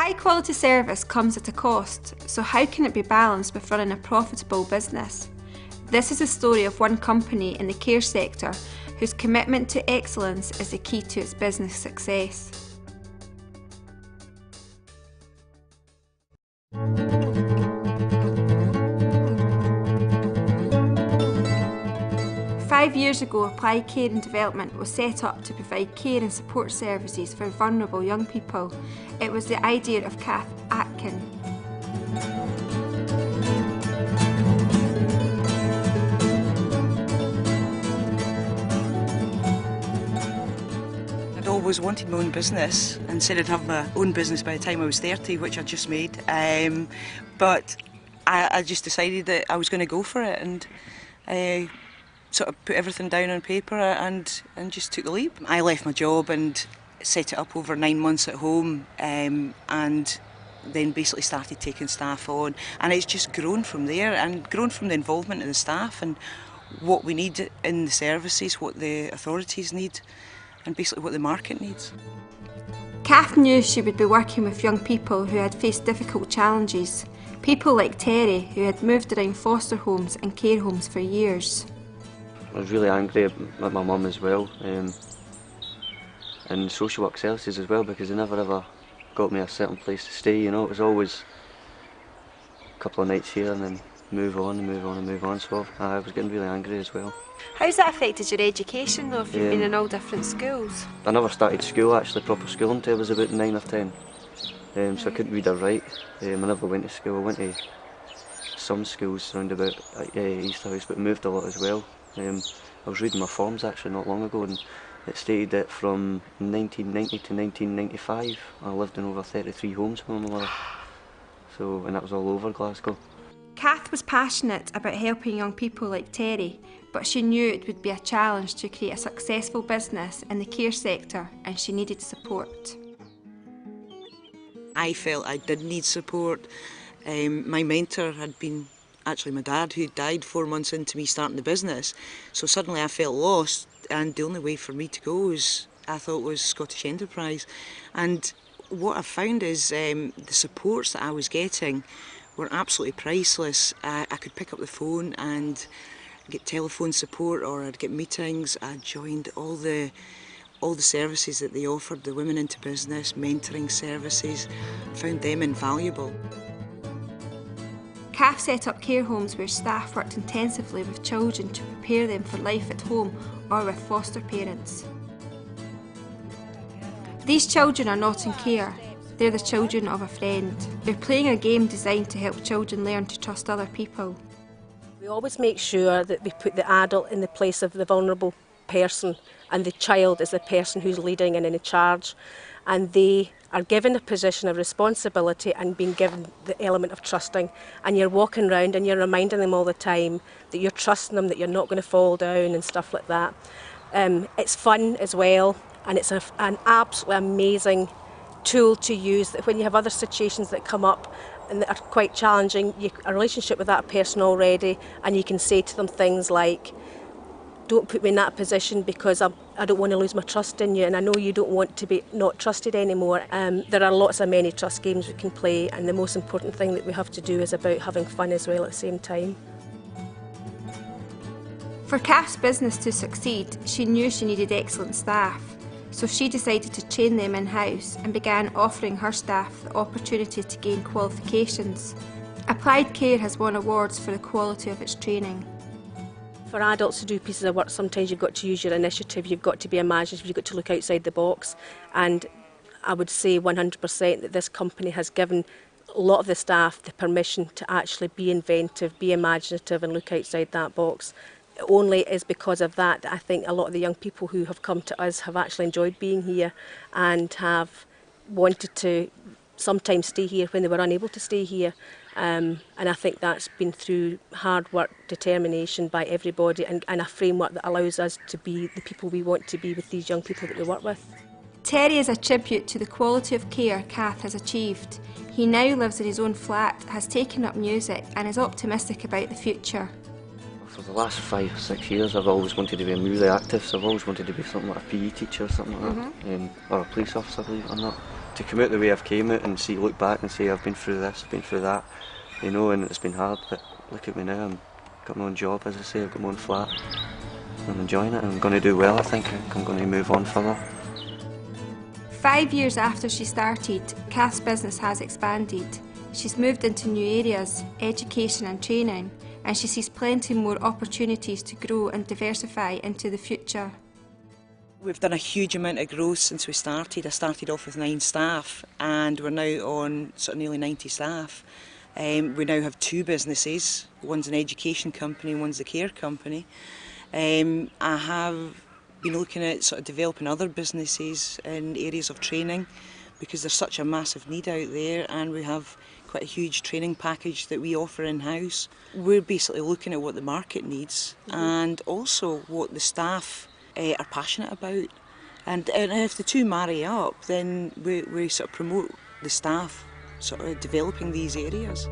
High quality service comes at a cost, so how can it be balanced with running a profitable business? This is the story of one company in the care sector whose commitment to excellence is the key to its business success. Five years ago, Applied Care and Development was set up to provide care and support services for vulnerable young people. It was the idea of Kath Atkin. I'd always wanted my own business and said I'd have my own business by the time I was 30, which I just made. But I just decided that I was going to go for it and sort of put everything down on paper and just took the leap. I left my job and set it up over 9 months at home and then basically started taking staff on, and it's just grown from there and grown from the involvement of the staff and what we need in the services, what the authorities need and basically what the market needs. Kath knew she would be working with young people who had faced difficult challenges, people like Terry who had moved around foster homes and care homes for years. I was really angry at my mum as well, and social work services as well, because they never ever got me a certain place to stay. You know, it was always a couple of nights here and then move on and move on and move on. So I was getting really angry as well. How's that affected your education though, if you've been in all different schools? I never started school actually, proper school, until I was about 9 or 10. So I couldn't read or write. I never went to school. I went to some schools around about Easterhouse, but moved a lot as well. I was reading my forms actually not long ago, and it stated that from 1990 to 1995 I lived in over 33 homes with my mother. So, and that was all over Glasgow. Kath was passionate about helping young people like Terry, but she knew it would be a challenge to create a successful business in the care sector, and she needed support. I felt I did need support. My mentor had been actually my dad, who died 4 months into me starting the business. So suddenly I felt lost, and the only way for me to go was Scottish Enterprise. And what I found is the supports that I was getting were absolutely priceless. I could pick up the phone and get telephone support, or I'd get meetings. I joined all the services that they offered, the Women into Business, mentoring services. I found them invaluable. Kath set up care homes where staff worked intensively with children to prepare them for life at home or with foster parents. These children are not in care, they're the children of a friend. They're playing a game designed to help children learn to trust other people. We always make sure that we put the adult in the place of the vulnerable person, and the child is the person who's leading and in charge, and they are given a position of responsibility and being given the element of trusting, and you're walking around and you're reminding them all the time that you're trusting them, that you're not going to fall down and stuff like that. It's fun as well, and it's an absolutely amazing tool to use, that when you have other situations that come up and that are quite challenging, you have a relationship with that person already, and you can say to them things like, don't put me in that position because I don't want to lose my trust in you, and I know you don't want to be not trusted anymore. There are lots of many trust games we can play, and the most important thing that we have to do is about having fun as well at the same time. For Kath's business to succeed, she knew she needed excellent staff, so she decided to train them in-house and began offering her staff the opportunity to gain qualifications. Applied Care has won awards for the quality of its training. For adults to do pieces of work, sometimes you've got to use your initiative, you've got to be imaginative, you've got to look outside the box, and I would say 100% that this company has given a lot of the staff the permission to actually be inventive, be imaginative and look outside that box. It only is because of that I think a lot of the young people who have come to us have actually enjoyed being here and have wanted to sometimes stay here when they were unable to stay here. And I think that's been through hard work, determination by everybody, and a framework that allows us to be the people we want to be with these young people that we work with. Terry is a tribute to the quality of care Kath has achieved. He now lives in his own flat, has taken up music and is optimistic about the future. For the last 5 or 6 years I've always wanted to be really active, so I've always wanted to be something like a PE teacher or something like that, or a police officer, believe it or not. to come out the way I've came out and look back and say I've been through this, I've been through that, you know, and it's been hard, but look at me now, I've got my own job, as I say, I've got my own flat. I'm enjoying it and I'm going to do well, I think I'm going to move on further. 5 years after she started, Kath's business has expanded. She's moved into new areas, education and training, and she sees plenty more opportunities to grow and diversify into the future. We've done a huge amount of growth since we started. I started off with 9 staff and we're now on sort of nearly 90 staff. We now have 2 businesses, one's an education company, one's a care company. I have been looking at sort of developing other businesses in areas of training because there's such a massive need out there, and we have quite a huge training package that we offer in-house. We're basically looking at what the market needs and also what the staff are passionate about. And if the two marry up, then we sort of promote the staff sort of developing these areas.